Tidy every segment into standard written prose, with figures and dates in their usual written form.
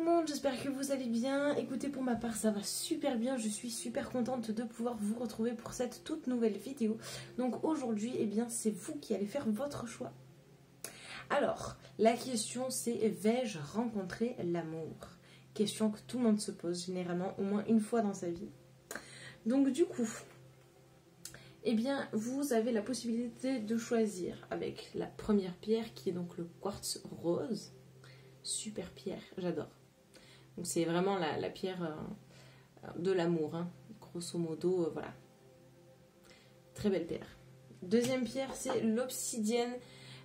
le monde, j'espère que vous allez bien. Écoutez, pour ma part ça va super bien, je suis super contente de pouvoir vous retrouver pour cette toute nouvelle vidéo. Donc aujourd'hui, eh bien c'est vous qui allez faire votre choix. Alors, la question c'est: vais-je rencontrer l'amour? Question que tout le monde se pose généralement au moins une fois dans sa vie. Donc du coup, eh bien vous avez la possibilité de choisir avec la première pierre qui est donc le quartz rose. Super pierre, j'adore. Donc c'est vraiment la pierre de l'amour, hein. Grosso modo, voilà. Très belle pierre. Deuxième pierre, c'est l'obsidienne.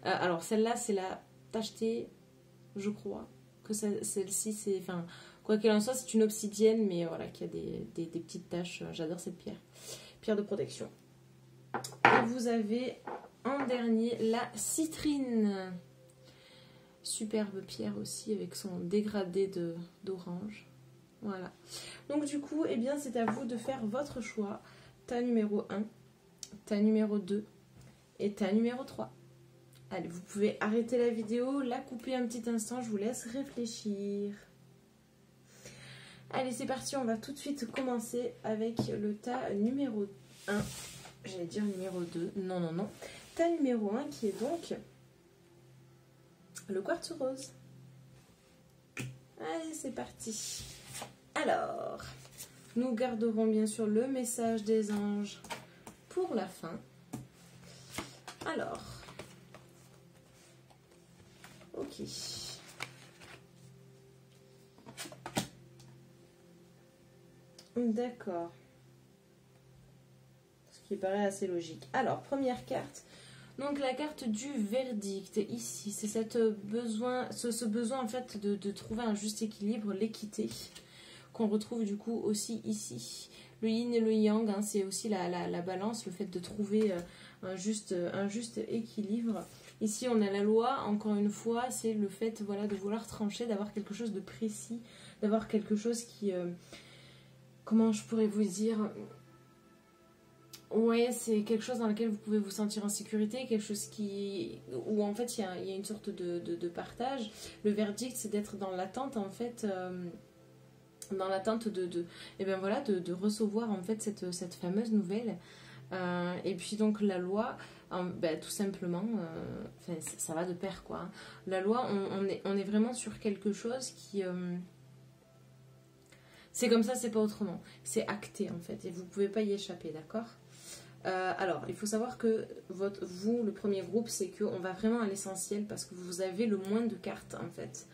Alors celle-là, c'est la tacheté, je crois. Que celle-ci, c'est... Enfin, quoi qu'il en soit, c'est une obsidienne, mais voilà, qui a des petites taches. J'adore cette pierre. Pierre de protection. Et vous avez en dernier la citrine. Superbe pierre aussi avec son dégradé d'orange. Voilà. Donc du coup, eh bien, c'est à vous de faire votre choix. Tas numéro 1, tas numéro 2 et tas numéro 3. Allez, vous pouvez arrêter la vidéo, la couper un petit instant, je vous laisse réfléchir. Allez, c'est parti, on va tout de suite commencer avec le tas numéro 1. J'allais dire numéro 2, non, non, non. Tas numéro 1 qui est donc le quartz rose. Allez, c'est parti. Alors, nous garderons bien sûr le message des anges pour la fin. Alors, ok. D'accord. Ce qui paraît assez logique. Alors, première carte. Donc la carte du verdict, ici, c'est ce besoin en fait de trouver un juste équilibre, l'équité, qu'on retrouve du coup aussi ici. Le yin et le yang, hein, c'est aussi la balance, le fait de trouver un juste équilibre. Ici on a la loi, encore une fois, c'est le fait voilà, de vouloir trancher, d'avoir quelque chose de précis, d'avoir quelque chose qui... comment je pourrais vous dire... Ouais, c'est quelque chose dans lequel vous pouvez vous sentir en sécurité, quelque chose où en fait il y a une sorte de partage. Le verdict, c'est d'être dans l'attente en fait, dans l'attente et ben voilà, de recevoir en fait cette fameuse nouvelle. Et puis donc la loi, ben, tout simplement, ça va de pair quoi. Hein. La loi, on est vraiment sur quelque chose qui... c'est comme ça, c'est pas autrement. C'est acté en fait et vous pouvez pas y échapper, d'accord ? Alors, il faut savoir que vous, le premier groupe, c'est qu'on va vraiment à l'essentiel parce que vous avez le moins de cartes en fait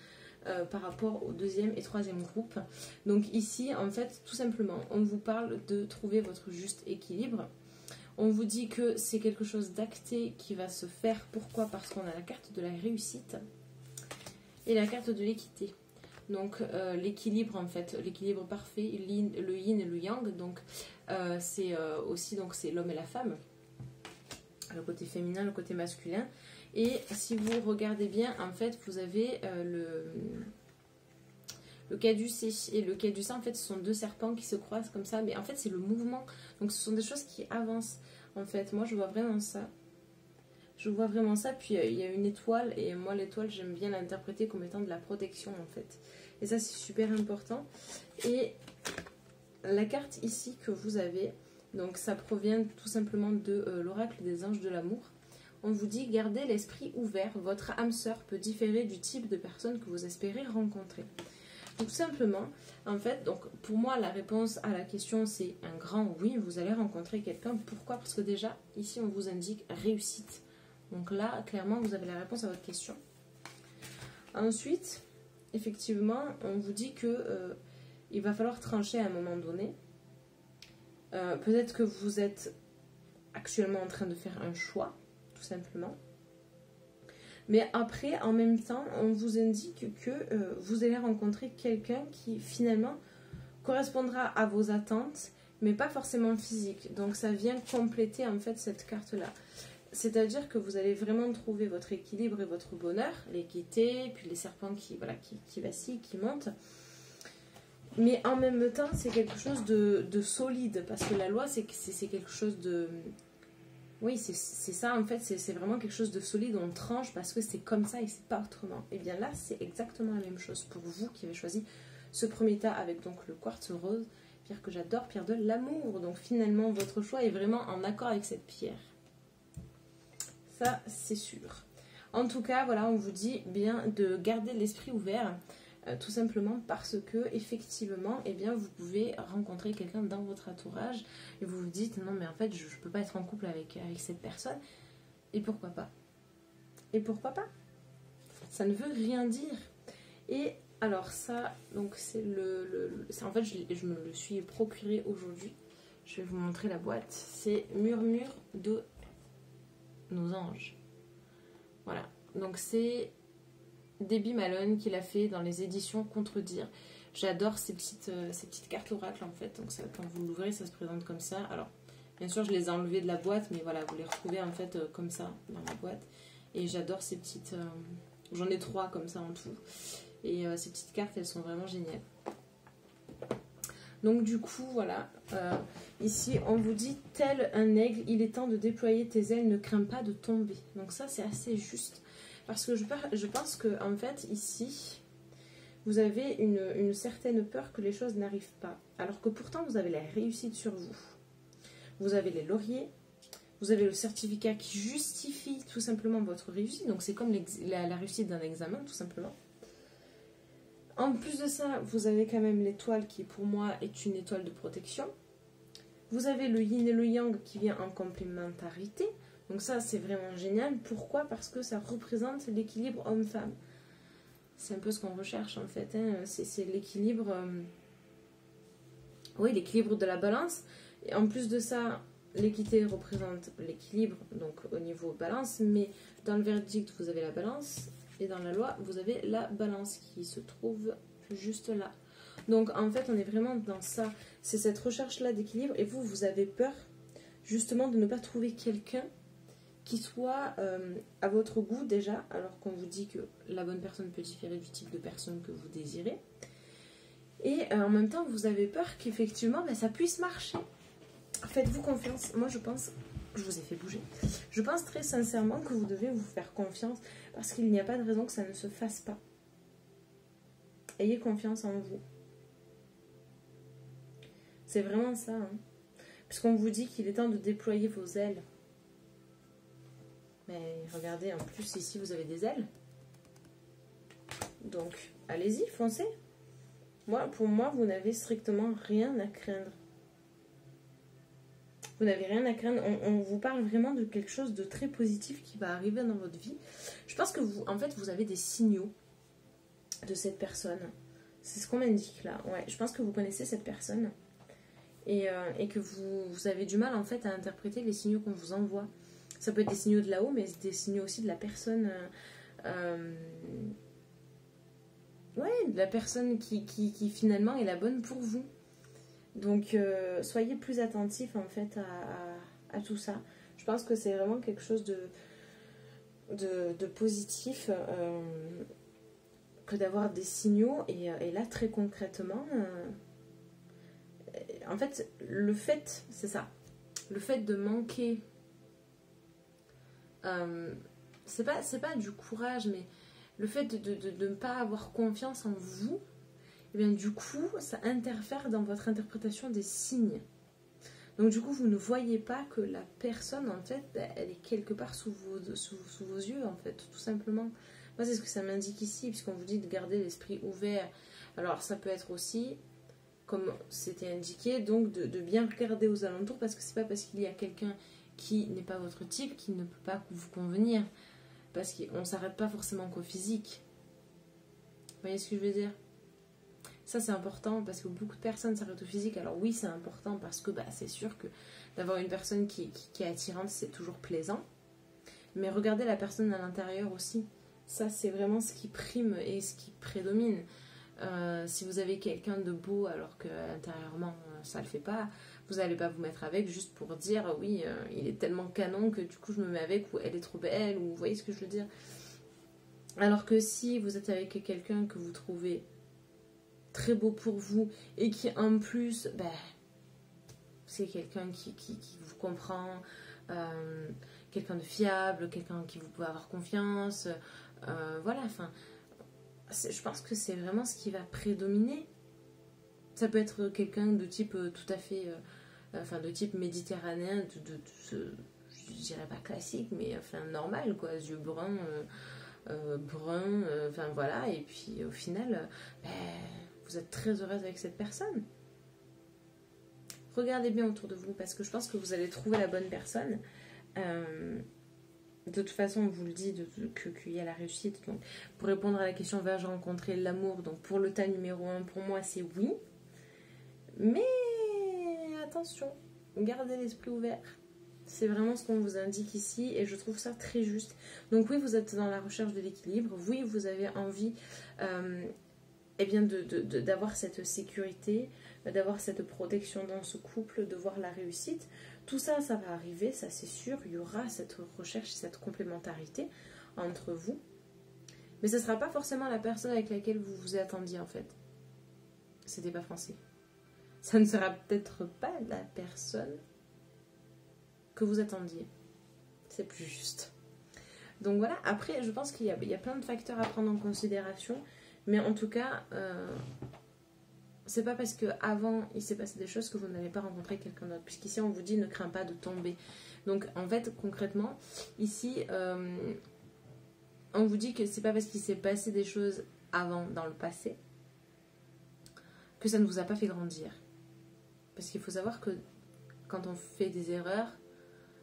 par rapport au deuxième et troisième groupe. Donc ici, en fait, tout simplement, on vous parle de trouver votre juste équilibre. On vous dit que c'est quelque chose d'acté qui va se faire. Pourquoi? Parce qu'on a la carte de la réussite et la carte de l'équité. Donc l'équilibre en fait, l'équilibre parfait, le yin et le yang, donc c'est aussi donc c'est l'homme et la femme, le côté féminin, le côté masculin. Et si vous regardez bien, en fait, vous avez le caducée et le caducée, en fait, ce sont deux serpents qui se croisent comme ça, mais en fait c'est le mouvement. Donc ce sont des choses qui avancent. En fait, moi je vois vraiment ça. Je vois vraiment ça, puis il y a une étoile, et moi l'étoile j'aime bien l'interpréter comme étant de la protection en fait. Et ça c'est super important. Et la carte ici que vous avez, donc ça provient tout simplement de l'oracle des anges de l'amour. On vous dit: gardez l'esprit ouvert, votre âme sœur peut différer du type de personne que vous espérez rencontrer. Donc tout simplement, en fait, donc pour moi la réponse à la question c'est un grand oui, vous allez rencontrer quelqu'un. Pourquoi? Parce que déjà ici on vous indique réussite. Donc là, clairement, vous avez la réponse à votre question. Ensuite, effectivement, on vous dit que il va falloir trancher à un moment donné. Peut-être que vous êtes actuellement en train de faire un choix, tout simplement. Mais après, en même temps, on vous indique que vous allez rencontrer quelqu'un qui, finalement, correspondra à vos attentes, mais pas forcément physique. Donc, ça vient compléter, en fait, cette carte-là. C'est-à-dire que vous allez vraiment trouver votre équilibre et votre bonheur, l'équité, puis les serpents qui vacillent, qui montent. Mais en même temps, c'est quelque chose de solide, parce que la loi, c'est quelque chose Oui, c'est ça en fait, c'est vraiment quelque chose de solide, on tranche parce que c'est comme ça et c'est pas autrement. Et bien là, c'est exactement la même chose pour vous qui avez choisi ce premier tas avec donc le quartz rose, pierre que j'adore, pierre de l'amour. Donc finalement, votre choix est vraiment en accord avec cette pierre. Ça, c'est sûr. En tout cas, voilà, on vous dit bien de garder l'esprit ouvert, tout simplement parce que effectivement, eh bien, vous pouvez rencontrer quelqu'un dans votre entourage et vous vous dites non mais en fait je ne peux pas être en couple avec cette personne. Et pourquoi pas? Et pourquoi pas? Ça ne veut rien dire. Et alors ça, donc c'est en fait je me le suis procuré aujourd'hui. Je vais vous montrer la boîte. C'est Murmure de nos anges. Voilà. Donc c'est Debbie Malone qui l'a fait dans les éditions Contredire. J'adore ces petites cartes oracle en fait. Donc ça, quand vous l'ouvrez, ça se présente comme ça. Alors, bien sûr, je les ai enlevées de la boîte, mais voilà, vous les retrouvez en fait comme ça dans la boîte. Et j'adore ces petites... J'en ai 3 comme ça en tout. Et ces petites cartes, elles sont vraiment géniales. Donc du coup, voilà. Ici, on vous dit, tel un aigle, il est temps de déployer tes ailes, ne crains pas de tomber. Donc ça, c'est assez juste. Parce que je pense que en fait, ici, vous avez une certaine peur que les choses n'arrivent pas. Alors que pourtant, vous avez la réussite sur vous. Vous avez les lauriers. Vous avez le certificat qui justifie tout simplement votre réussite. Donc c'est comme la réussite d'un examen, tout simplement. En plus de ça, vous avez quand même l'étoile qui, pour moi, est une étoile de protection. Vous avez le yin et le yang qui vient en complémentarité. Donc ça, c'est vraiment génial. Pourquoi? Parce que ça représente l'équilibre homme-femme. C'est un peu ce qu'on recherche, en fait. Hein. C'est l'équilibre... Oui, l'équilibre de la balance. Et en plus de ça, l'équité représente l'équilibre, donc au niveau balance. Mais dans le verdict, vous avez la balance. Et dans la loi, vous avez la balance qui se trouve juste là. Donc, en fait, on est vraiment dans ça. C'est cette recherche-là d'équilibre. Et vous, vous avez peur, justement, de ne pas trouver quelqu'un qui soit à votre goût déjà, alors qu'on vous dit que la bonne personne peut différer du type de personne que vous désirez. Et en même temps, vous avez peur qu'effectivement, ça puisse marcher. Faites-vous confiance. Moi, je pense... Je vous ai fait bouger. Je pense très sincèrement que vous devez vous faire confiance parce qu'il n'y a pas de raison que ça ne se fasse pas. Ayez confiance en vous. C'est vraiment ça. Hein. Puisqu'on vous dit qu'il est temps de déployer vos ailes. Mais regardez, en plus, ici, vous avez des ailes. Donc, allez-y, foncez. Pour moi, vous n'avez strictement rien à craindre. Vous n'avez rien à craindre. On vous parle vraiment de quelque chose de très positif qui va arriver dans votre vie. Je pense que vous, en fait, vous avez des signaux de cette personne. C'est ce qu'on m'indique là. Ouais, je pense que vous connaissez cette personne. Et que vous avez du mal, en fait, à interpréter les signaux qu'on vous envoie. Ça peut être des signaux de là-haut, mais des signaux aussi de la personne... Ouais, de la personne qui finalement est la bonne pour vous. Donc, soyez plus attentifs en fait à tout ça. Je pense que c'est vraiment quelque chose de positif que d'avoir des signaux. Et là, très concrètement, en fait, c'est ça. Le fait de manquer, c'est pas du courage, mais le fait de ne pas avoir confiance en vous, et bien du coup, ça interfère dans votre interprétation des signes. Donc du coup, vous ne voyez pas que la personne, en fait, elle est quelque part sous vos yeux, en fait, tout simplement. Moi, c'est ce que ça m'indique ici, puisqu'on vous dit de garder l'esprit ouvert. Alors, ça peut être aussi, comme c'était indiqué, donc de bien regarder aux alentours, parce que c'est pas parce qu'il y a quelqu'un qui n'est pas votre type, qui ne peut pas vous convenir. Parce qu'on ne s'arrête pas forcément qu'au physique. Vous voyez ce que je veux dire? Ça, c'est important parce que beaucoup de personnes s'arrêtent au physique. Alors oui, c'est important parce que c'est sûr que d'avoir une personne qui est attirante, c'est toujours plaisant. Mais regardez la personne à l'intérieur aussi. Ça, c'est vraiment ce qui prime et ce qui prédomine. Si vous avez quelqu'un de beau alors qu'intérieurement, ça ne le fait pas, vous n'allez pas vous mettre avec juste pour dire oui, il est tellement canon que du coup je me mets avec, ou elle est trop belle, ou vous voyez ce que je veux dire. Alors que si vous êtes avec quelqu'un que vous trouvez très beau pour vous et qui en plus, c'est quelqu'un qui vous comprend, quelqu'un de fiable, quelqu'un en qui vous pouvez avoir confiance. Voilà, enfin, je pense que c'est vraiment ce qui va prédominer. Ça peut être quelqu'un de type tout à fait, enfin de type méditerranéen, je dirais pas classique, mais enfin normal, quoi, yeux bruns, bruns, enfin voilà, et puis au final, ben, vous êtes très heureuse avec cette personne. Regardez bien autour de vous, parce que je pense que vous allez trouver la bonne personne. De toute façon, on vous le dit qu'il y a la réussite. Donc, pour répondre à la question, vais-je rencontrer l'amour? Donc, pour le tas numéro 1, pour moi, c'est oui. Mais attention, gardez l'esprit ouvert. C'est vraiment ce qu'on vous indique ici et je trouve ça très juste. Donc oui, vous êtes dans la recherche de l'équilibre. Oui, vous avez envie eh bien d'avoir cette sécurité, d'avoir cette protection dans ce couple, de voir la réussite. Tout ça, ça va arriver, ça c'est sûr. Il y aura cette recherche, cette complémentarité entre vous. Mais ce ne sera pas forcément la personne avec laquelle vous vous attendiez en fait. C'était pas français. Ça ne sera peut-être pas la personne que vous attendiez. C'est plus juste. Donc voilà, après je pense qu'il y a plein de facteurs à prendre en considération. Mais en tout cas, c'est pas parce qu'avant il s'est passé des choses que vous n'allez pas rencontrer quelqu'un d'autre. Puisqu'ici on vous dit ne crains pas de tomber. Donc en fait concrètement, ici on vous dit que c'est pas parce qu'il s'est passé des choses avant dans le passé que ça ne vous a pas fait grandir. Parce qu'il faut savoir que quand on fait des erreurs,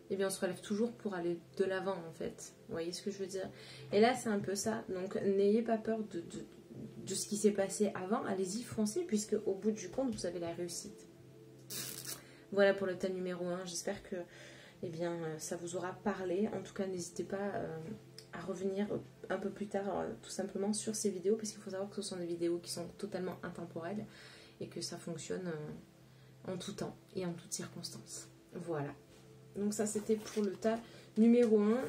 eh bien on se relève toujours pour aller de l'avant en fait. Vous voyez ce que je veux dire? Et là c'est un peu ça. Donc n'ayez pas peur de ce qui s'est passé avant. Allez-y, foncez, puisque au bout du compte vous avez la réussite. Voilà pour le tas numéro 1. J'espère que eh bien, ça vous aura parlé. En tout cas n'hésitez pas à revenir un peu plus tard tout simplement sur ces vidéos. Parce qu'il faut savoir que ce sont des vidéos qui sont totalement intemporelles. Et que ça fonctionne en tout temps et en toutes circonstances. Voilà. Donc ça c'était pour le tas numéro 1.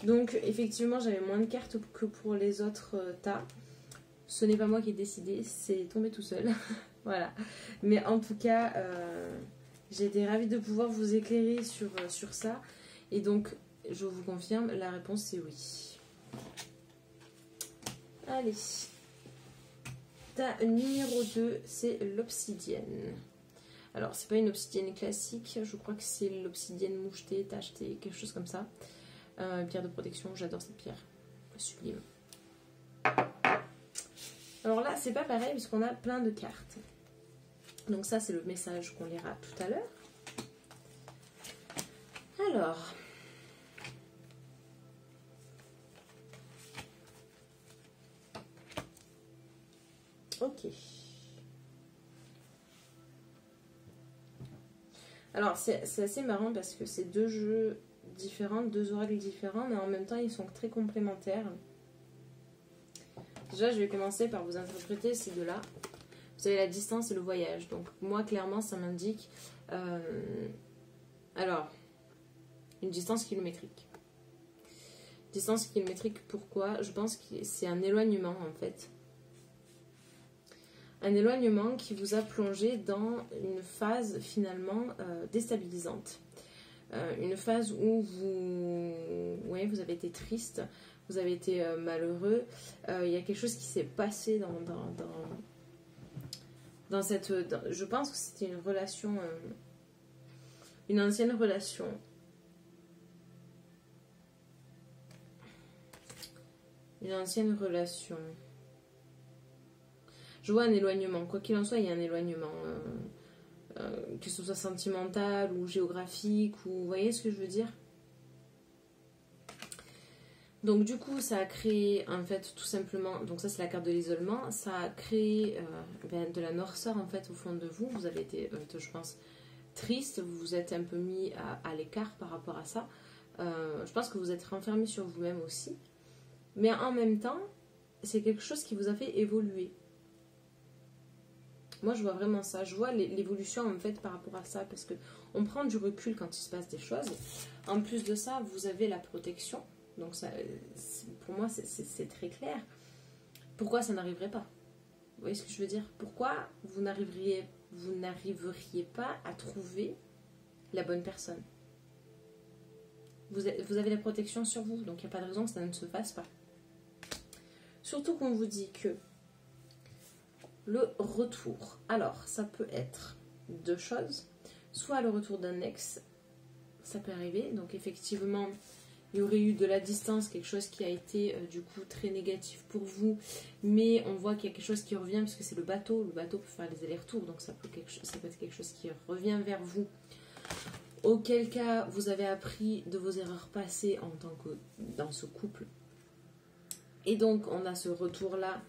Donc effectivement j'avais moins de cartes que pour les autres tas. Ce n'est pas moi qui ai décidé, c'est tombé tout seul. Voilà. Mais en tout cas, j'ai été ravie de pouvoir vous éclairer sur ça. Et donc je vous confirme, la réponse c'est oui. Allez. Tas numéro 2, c'est l'obsidienne. Alors, c'est pas une obsidienne classique, je crois que c'est l'obsidienne mouchetée, tachetée, quelque chose comme ça. Pierre de protection, j'adore cette pierre. Sublime. Alors là, c'est pas pareil puisqu'on a plein de cartes. Donc ça, c'est le message qu'on lira tout à l'heure. Alors... Ok. Alors, c'est assez marrant parce que c'est deux jeux différents, deux oracles différents, mais en même temps, ils sont très complémentaires. Déjà, je vais commencer par vous interpréter ces deux-là. Vous avez la distance et le voyage. Donc, moi, clairement, ça m'indique... alors, une distance kilométrique. Distance kilométrique, pourquoi? Je pense que c'est un éloignement, en fait. Un éloignement qui vous a plongé dans une phase finalement déstabilisante. Une phase où vous avez été triste, vous avez été malheureux. Il y a quelque chose qui s'est passé dans cette... je pense que c'était une relation, une ancienne relation. Une ancienne relation. Je vois un éloignement. Quoi qu'il en soit, il y a un éloignement. Que ce soit sentimental ou géographique. Ou, vous voyez ce que je veux dire? Donc du coup, ça a créé, en fait, tout simplement... Donc ça, c'est la carte de l'isolement. Ça a créé de la noirceur, en fait, au fond de vous. Vous avez été, je pense, triste. Vous vous êtes un peu mis à l'écart par rapport à ça. Je pense que vous êtes renfermé sur vous-même aussi. Mais en même temps, c'est quelque chose qui vous a fait évoluer. Moi, je vois vraiment ça. Je vois l'évolution, en fait, par rapport à ça. Parce qu'on prend du recul quand il se passe des choses. En plus de ça, vous avez la protection. Donc, ça, pour moi, c'est très clair. Pourquoi ça n'arriverait pas? Vous voyez ce que je veux dire? Pourquoi vous n'arriveriez pas à trouver la bonne personne? vous avez la protection sur vous, donc il n'y a pas de raison que ça ne se fasse pas. Surtout qu'on vous dit que le retour, alors ça peut être deux choses, soit le retour d'un ex, ça peut arriver, donc effectivement il y aurait eu de la distance, quelque chose qui a été du coup très négatif pour vous, mais on voit qu'il y a quelque chose qui revient, parce que c'est le bateau peut faire les allers-retours, donc ça peut être quelque chose qui revient vers vous, auquel cas vous avez appris de vos erreurs passées en tant que dans ce couple, et donc on a ce retour là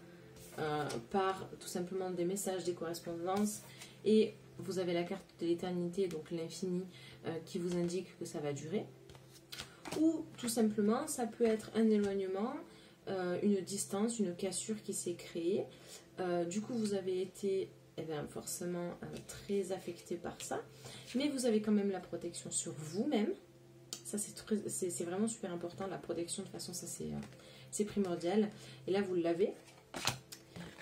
par tout simplement des messages, des correspondances, et vous avez la carte de l'éternité, donc l'infini, qui vous indique que ça va durer. Ou tout simplement, ça peut être un éloignement, une distance, une cassure qui s'est créée. Du coup, vous avez été forcément très affecté par ça, mais vous avez quand même la protection sur vous-même. Ça, c'est vraiment super important, la protection, de toute façon, ça c'est primordial. Et là, vous l'avez.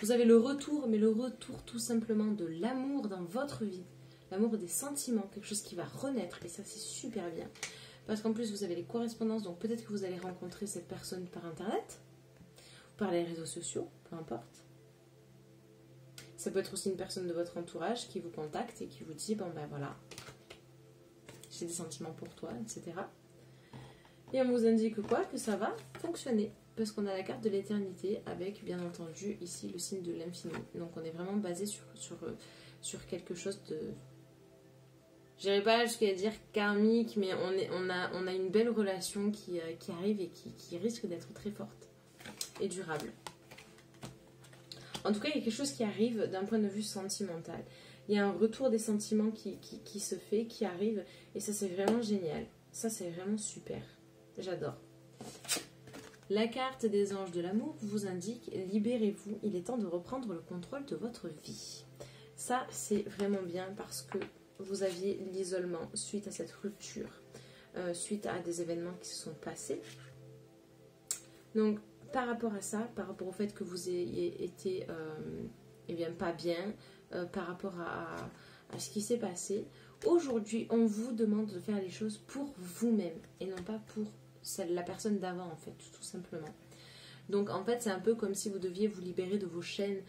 Vous avez le retour, mais le retour tout simplement de l'amour dans votre vie. L'amour des sentiments, quelque chose qui va renaître, et ça, c'est super bien. Parce qu'en plus, vous avez les correspondances, donc peut-être que vous allez rencontrer cette personne par internet, par les réseaux sociaux, peu importe. Ça peut être aussi une personne de votre entourage qui vous contacte et qui vous dit, bon ben voilà, j'ai des sentiments pour toi, etc. Et on vous indique quoi? Que ça va fonctionner. Parce qu'on a la carte de l'éternité avec, bien entendu, ici le signe de l'infini. Donc on est vraiment basé sur quelque chose de... Je n'irai pas jusqu'à dire karmique, mais on a une belle relation qui arrive et qui risque d'être très forte et durable. En tout cas, il y a quelque chose qui arrive d'un point de vue sentimental. Il y a un retour des sentiments qui se fait, qui arrive, et ça c'est vraiment génial. Ça c'est vraiment super. J'adore. La carte des anges de l'amour vous indique « Libérez-vous, il est temps de reprendre le contrôle de votre vie ». Ça, c'est vraiment bien parce que vous aviez l'isolement suite à cette rupture, suite à des événements qui se sont passés. Donc, par rapport à ça, par rapport au fait que vous ayez été eh bien, pas bien, par rapport à ce qui s'est passé, aujourd'hui, on vous demande de faire les choses pour vous-même et non pas pour la personne d'avant, en fait, tout simplement. Donc en fait c'est un peu comme si vous deviez vous libérer de vos chaînes,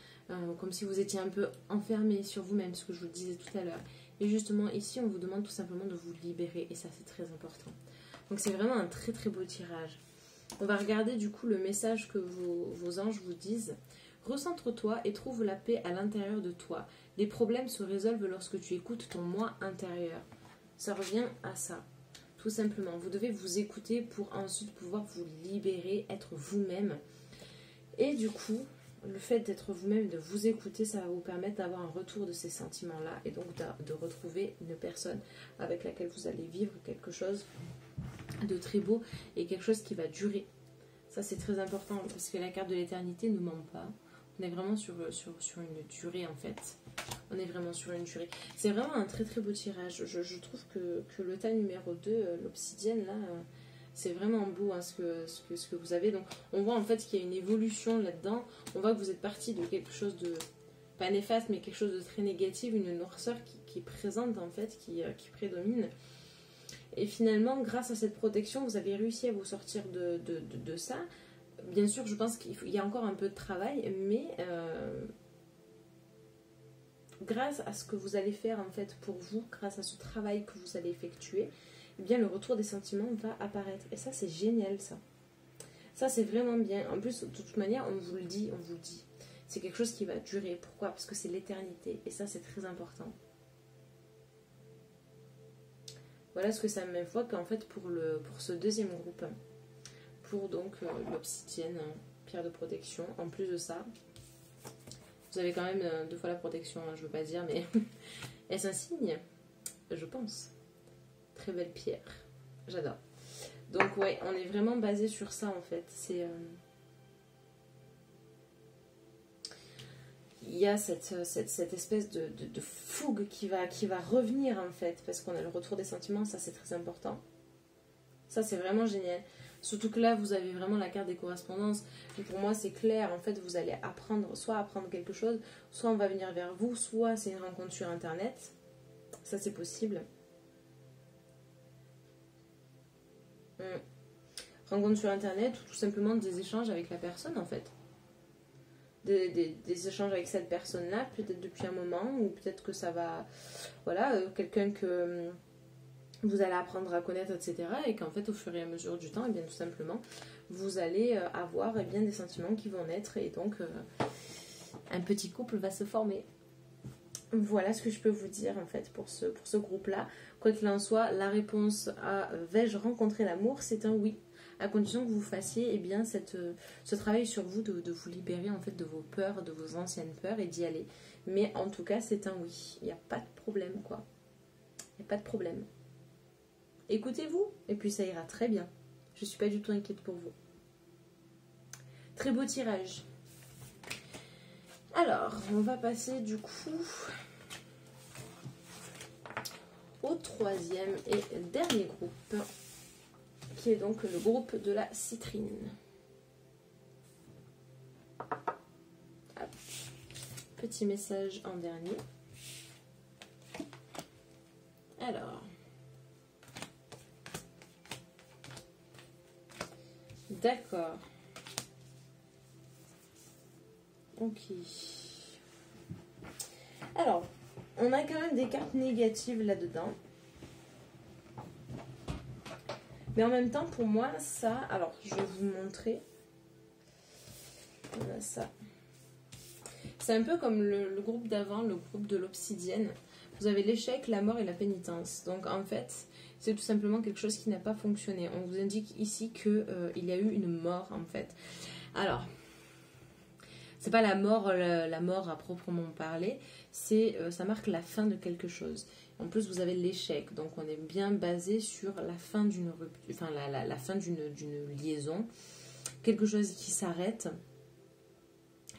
comme si vous étiez un peu enfermé sur vous-même, ce que je vous disais tout à l'heure. Et justement ici on vous demande tout simplement de vous libérer, et ça c'est très important. Donc c'est vraiment un très très beau tirage. On va regarder du coup le message que vos anges vous disent. Recentre-toi et trouve la paix à l'intérieur de toi. Les problèmes se résolvent lorsque tu écoutes ton moi intérieur. Ça revient à ça. Tout simplement, vous devez vous écouter pour ensuite pouvoir vous libérer, être vous-même. Et du coup, le fait d'être vous-même, de vous écouter, ça va vous permettre d'avoir un retour de ces sentiments-là et donc de retrouver une personne avec laquelle vous allez vivre quelque chose de très beau et quelque chose qui va durer. Ça, c'est très important parce que la carte de l'éternité ne ment pas. On est vraiment sur une durée en fait. On est vraiment sur une durée. C'est vraiment un très très beau tirage. Je trouve que le tas numéro 2, l'obsidienne, là, c'est vraiment beau hein, ce que vous avez. Donc on voit en fait qu'il y a une évolution là-dedans. On voit que vous êtes parti de quelque chose de, pas néfaste, mais quelque chose de très négatif, une noirceur qui est présente en fait, qui prédomine. Et finalement, grâce à cette protection, vous avez réussi à vous sortir de ça. Bien sûr, je pense qu'il y a encore un peu de travail, mais grâce à ce que vous allez faire en fait pour vous, grâce à ce travail que vous allez effectuer, eh bien le retour des sentiments va apparaître. Et ça, c'est génial, ça. Ça, c'est vraiment bien. En plus, de toute manière, on vous le dit, on vous dit. C'est quelque chose qui va durer. Pourquoi? Parce que c'est l'éternité. Et ça, c'est très important. Voilà ce que ça m'évoque en fait pour ce deuxième groupe. Pour donc l'obsidienne, pierre de protection. En plus de ça, vous avez quand même 2 fois la protection, hein, je veux pas dire, mais est-ce un signe? Je pense. Très belle pierre. J'adore. Donc ouais, on est vraiment basé sur ça en fait. C'est il y a cette espèce de fougue qui va revenir en fait, parce qu'on a le retour des sentiments, ça c'est très important. Ça c'est vraiment génial. Surtout que là, vous avez vraiment la carte des correspondances. Et pour moi, c'est clair. En fait, vous allez apprendre, soit apprendre quelque chose, soit on va venir vers vous, soit c'est une rencontre sur Internet. Ça, c'est possible. Rencontres sur internet ou tout simplement des échanges avec la personne en fait. Des échanges avec cette personne-là, peut-être depuis un moment, ou peut-être que ça va... Voilà, quelqu'un que vous allez apprendre à connaître, etc. Et qu'en fait, au fur et à mesure du temps, et bien tout simplement, vous allez avoir bien des sentiments qui vont naître. Et donc, un petit couple va se former. Voilà ce que je peux vous dire en fait pour ce groupe-là. Quoi qu'il en soit, la réponse à vais-je rencontrer l'amour, c'est un oui. À condition que vous fassiez eh bien, ce travail sur vous, de vous libérer en fait de vos peurs, de vos anciennes peurs et d'y aller. Mais en tout cas, c'est un oui. Il n'y a pas de problème, quoi. Il n'y a pas de problème. Écoutez-vous, et puis ça ira très bien. Je ne suis pas du tout inquiète pour vous. Très beau tirage. Alors, on va passer du coup au troisième et dernier groupe, qui est donc le groupe de la citrine. Hop. Petit message en dernier. Alors, d'accord. Ok. Alors, on a quand même des cartes négatives là-dedans. Mais en même temps, pour moi, ça... Alors, je vais vous montrer. On a ça. C'est un peu comme le groupe d'avant, le groupe de l'obsidienne. Vous avez l'échec, la mort et la pénitence. Donc, en fait, c'est tout simplement quelque chose qui n'a pas fonctionné. On vous indique ici qu'il y a eu une mort, en fait. Alors... C'est pas la mort à proprement parler, ça marque la fin de quelque chose. En plus, vous avez l'échec, donc on est bien basé sur la fin d'une rupture, enfin la fin d'une liaison, quelque chose qui s'arrête,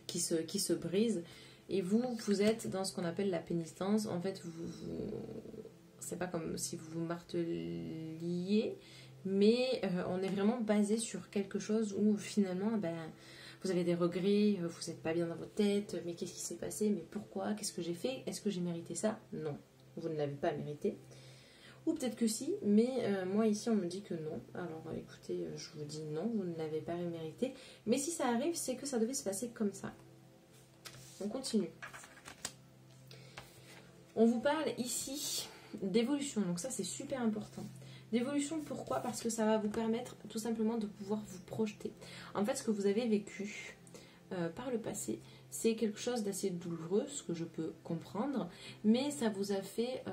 qui se brise, et vous êtes dans ce qu'on appelle la pénitence. En fait, c'est pas comme si vous vous marteliez, mais on est vraiment basé sur quelque chose où finalement, vous avez des regrets, vous n'êtes pas bien dans votre tête, mais qu'est-ce qui s'est passé, mais pourquoi, qu'est-ce que j'ai fait, est-ce que j'ai mérité ça? Non, vous ne l'avez pas mérité. Ou peut-être que si, mais moi ici on me dit que non. Alors écoutez, je vous dis non, vous ne l'avez pas mérité. Mais si ça arrive, c'est que ça devait se passer comme ça. On continue. On vous parle ici d'évolution, donc ça c'est super important. D'évolution, pourquoi? Parce que ça va vous permettre tout simplement de pouvoir vous projeter. En fait, ce que vous avez vécu par le passé, c'est quelque chose d'assez douloureux, ce que je peux comprendre, mais ça vous a fait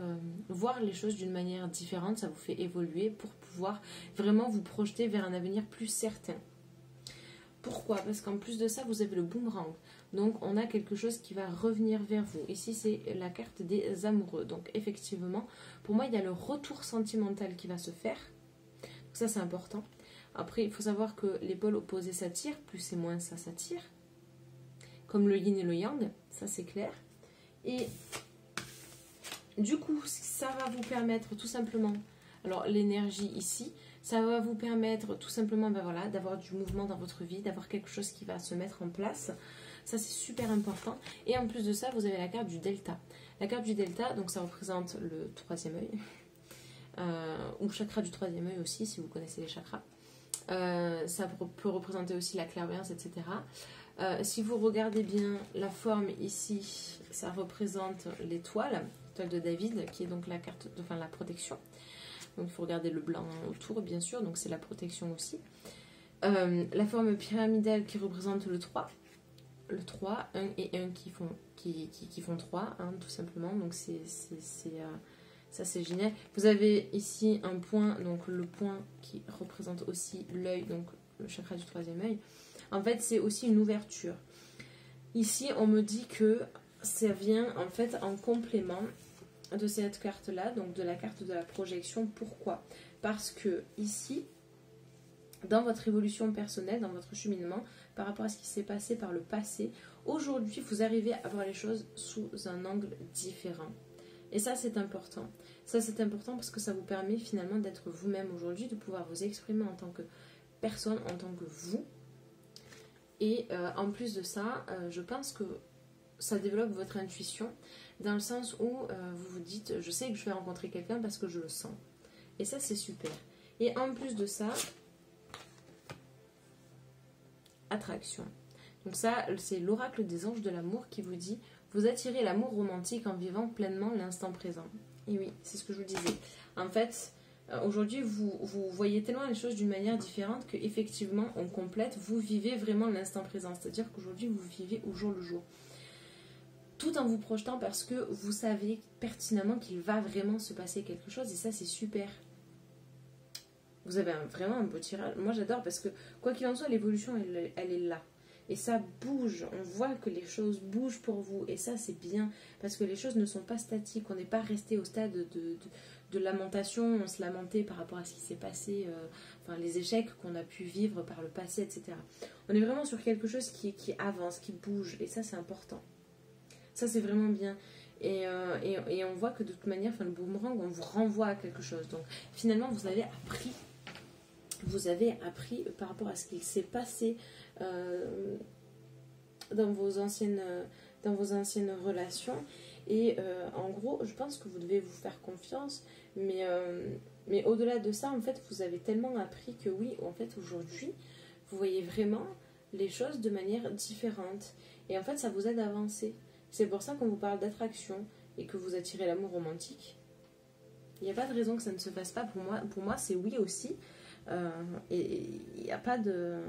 voir les choses d'une manière différente, ça vous fait évoluer pour pouvoir vraiment vous projeter vers un avenir plus certain. Pourquoi? Parce qu'en plus de ça, vous avez le boomerang. Donc, on a quelque chose qui va revenir vers vous. Ici, c'est la carte des amoureux. Donc, effectivement, pour moi, il y a le retour sentimental qui va se faire. Donc, ça, c'est important. Après, il faut savoir que les pôles opposés s'attirent. Plus et moins, ça s'attire. Comme le yin et le yang. Ça, c'est clair. Et du coup, ça va vous permettre tout simplement... Alors, l'énergie ici... Ça va vous permettre tout simplement d'avoir du mouvement dans votre vie, d'avoir quelque chose qui va se mettre en place. Ça, c'est super important. Et en plus de ça, vous avez la carte du delta. La carte du delta, donc ça représente le troisième œil. Ou chakra du troisième œil aussi, si vous connaissez les chakras. Ça peut représenter aussi la clairvoyance, etc. Si vous regardez bien la forme ici, ça représente l'étoile de David, qui est donc la carte, enfin la protection. Donc il faut regarder le blanc autour, bien sûr, donc c'est la protection aussi. La forme pyramidale qui représente le 3. Le 3, 1 et 1 qui font 3, hein, tout simplement. Donc ça c'est génial. Vous avez ici un point, donc le point qui représente aussi l'œil, donc le chakra du troisième œil. En fait, c'est aussi une ouverture. Ici, on me dit que ça vient en fait en complément de cette carte-là, donc de la carte de la projection. Pourquoi? Parce que ici, dans votre évolution personnelle, dans votre cheminement, par rapport à ce qui s'est passé par le passé, aujourd'hui, vous arrivez à voir les choses sous un angle différent. Et ça, c'est important. Ça, c'est important parce que ça vous permet finalement d'être vous-même aujourd'hui, de pouvoir vous exprimer en tant que personne, en tant que vous. Et en plus de ça, je pense que ça développe votre intuition, dans le sens où vous vous dites, je sais que je vais rencontrer quelqu'un parce que je le sens. Et ça, c'est super. Et en plus de ça, attraction. Donc ça, c'est l'oracle des anges de l'amour qui vous dit « Vous attirez l'amour romantique en vivant pleinement l'instant présent ». Et oui, c'est ce que je vous disais. En fait, aujourd'hui, vous voyez tellement les choses d'une manière différente qu'effectivement, on complète, vous vivez vraiment l'instant présent. C'est-à-dire qu'aujourd'hui, vous vivez au jour le jour. Tout en vous projetant parce que vous savez pertinemment qu'il va vraiment se passer quelque chose. Et ça, c'est super. Vous avez vraiment un beau tirage. Moi, j'adore parce que, quoi qu'il en soit, l'évolution, elle est là. Et ça bouge. On voit que les choses bougent pour vous. Et ça, c'est bien. Parce que les choses ne sont pas statiques. On n'est pas resté au stade de lamentation. On se lamentait par rapport à ce qui s'est passé. Enfin, les échecs qu'on a pu vivre par le passé, etc. On est vraiment sur quelque chose qui avance, qui bouge. Et ça, c'est important. Ça, c'est vraiment bien. Et on voit que de toute manière, enfin, le boomerang, on vous renvoie à quelque chose. Donc, finalement, vous avez appris par rapport à ce qu'il s'est passé dans vos anciennes relations. Et en gros, je pense que vous devez vous faire confiance. Mais au-delà de ça, en fait, vous avez tellement appris que oui, en fait, aujourd'hui, vous voyez vraiment les choses de manière différente. Et en fait, ça vous aide à avancer. C'est pour ça qu'on vous parle d'attraction et que vous attirez l'amour romantique. Il n'y a pas de raison que ça ne se fasse pas. Pour moi, c'est oui aussi. Et il n'y a pas de...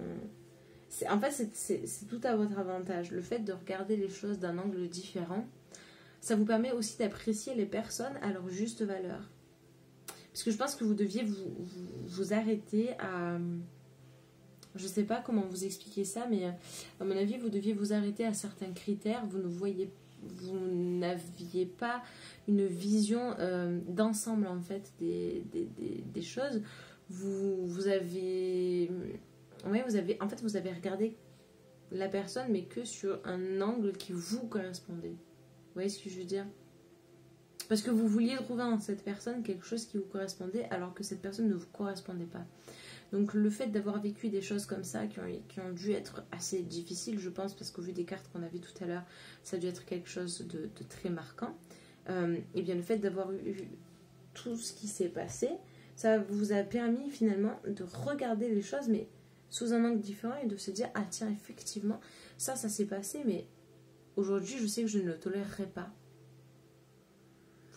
En fait, c'est tout à votre avantage. Le fait de regarder les choses d'un angle différent, ça vous permet aussi d'apprécier les personnes à leur juste valeur. Parce que je pense que vous deviez vous arrêter à... Je ne sais pas comment vous expliquer ça, mais à mon avis, vous deviez vous arrêter à certains critères. Vous n'aviez pas une vision d'ensemble, en fait, des choses. Vous avez regardé la personne, mais que sur un angle qui vous correspondait. Vous voyez ce que je veux dire? Parce que vous vouliez trouver en cette personne quelque chose qui vous correspondait, alors que cette personne ne vous correspondait pas. Donc le fait d'avoir vécu des choses comme ça, qui ont dû être assez difficiles, je pense, parce qu'au vu des cartes qu'on a vues tout à l'heure, ça a dû être quelque chose de très marquant. Et bien le fait d'avoir eu tout ce qui s'est passé, ça vous a permis finalement de regarder les choses, mais sous un angle différent, et de se dire, ah tiens, effectivement, ça s'est passé, mais aujourd'hui, je sais que je ne le tolérerai pas.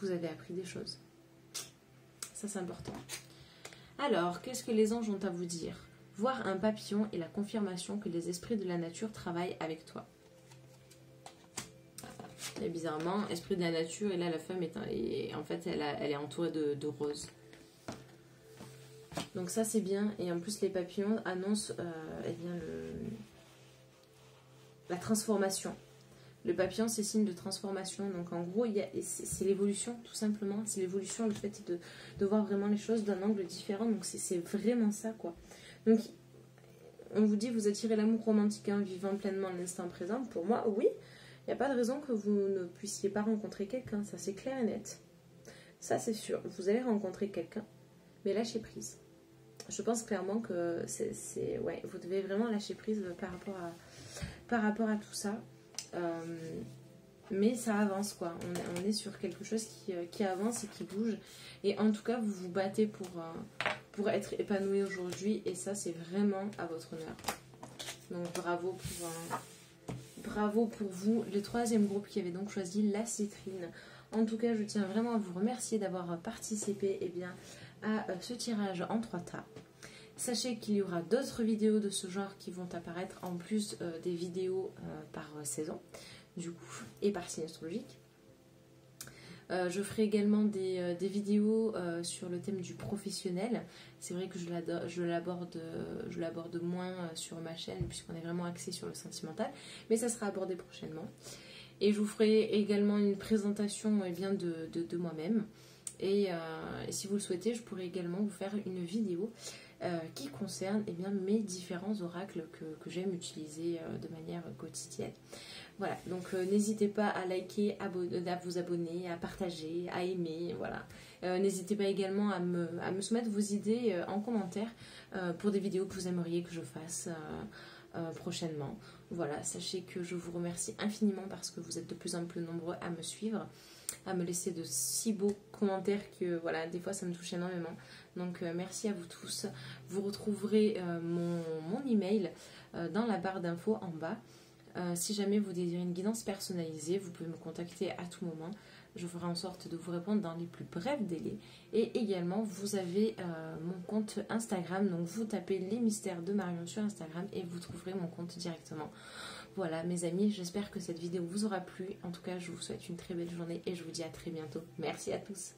Vous avez appris des choses. Ça, c'est important. Alors, qu'est-ce que les anges ont à vous dire? Voir un papillon est la confirmation que les esprits de la nature travaillent avec toi. Et bizarrement, esprit de la nature, et là la femme en fait, elle est entourée de roses. Donc ça c'est bien, et en plus les papillons annoncent la transformation. Le papillon, c'est signe de transformation. Donc en gros, c'est l'évolution, tout simplement. C'est l'évolution, le fait de voir vraiment les choses d'un angle différent. Donc c'est vraiment ça, quoi. Donc, on vous dit, vous attirez l'amour romantique en vivant pleinement l'instant présent. Pour moi, oui. Il n'y a pas de raison que vous ne puissiez pas rencontrer quelqu'un. Ça, c'est clair et net. Ça, c'est sûr. Vous allez rencontrer quelqu'un, mais lâchez prise. Je pense clairement que ouais, vous devez vraiment lâcher prise par rapport à tout ça. Mais ça avance, quoi. On est sur quelque chose qui avance et qui bouge. Et en tout cas, vous vous battez pour être épanoui aujourd'hui. Et ça, c'est vraiment à votre honneur. Donc bravo pour vous. Le troisième groupe qui avait donc choisi la citrine. En tout cas, je tiens vraiment à vous remercier d'avoir participé à ce tirage en 3 tas. Sachez qu'il y aura d'autres vidéos de ce genre qui vont apparaître en plus des vidéos par saison, du coup, et par signe astrologique. Je ferai également des vidéos sur le thème du professionnel. C'est vrai que je l'aborde moins sur ma chaîne puisqu'on est vraiment axé sur le sentimental, mais ça sera abordé prochainement. Et je vous ferai également une présentation de moi-même. Et si vous le souhaitez, je pourrai également vous faire une vidéo qui concerne mes différents oracles que j'aime utiliser de manière quotidienne. Voilà, donc n'hésitez pas à liker, à vous abonner, à partager, à aimer, voilà. N'hésitez pas également à me soumettre vos idées en commentaire pour des vidéos que vous aimeriez que je fasse prochainement. Voilà, sachez que je vous remercie infiniment parce que vous êtes de plus en plus nombreux à me suivre. à me laisser de si beaux commentaires que voilà, des fois ça me touche énormément. Donc merci à vous tous. Vous retrouverez mon email dans la barre d'infos en bas. Si jamais vous désirez une guidance personnalisée, vous pouvez me contacter à tout moment. Je ferai en sorte de vous répondre dans les plus brefs délais. Et également, vous avez mon compte Instagram. Donc, vous tapez les mystères de Marion sur Instagram et vous trouverez mon compte directement. Voilà, mes amis, j'espère que cette vidéo vous aura plu. En tout cas, je vous souhaite une très belle journée et je vous dis à très bientôt. Merci à tous.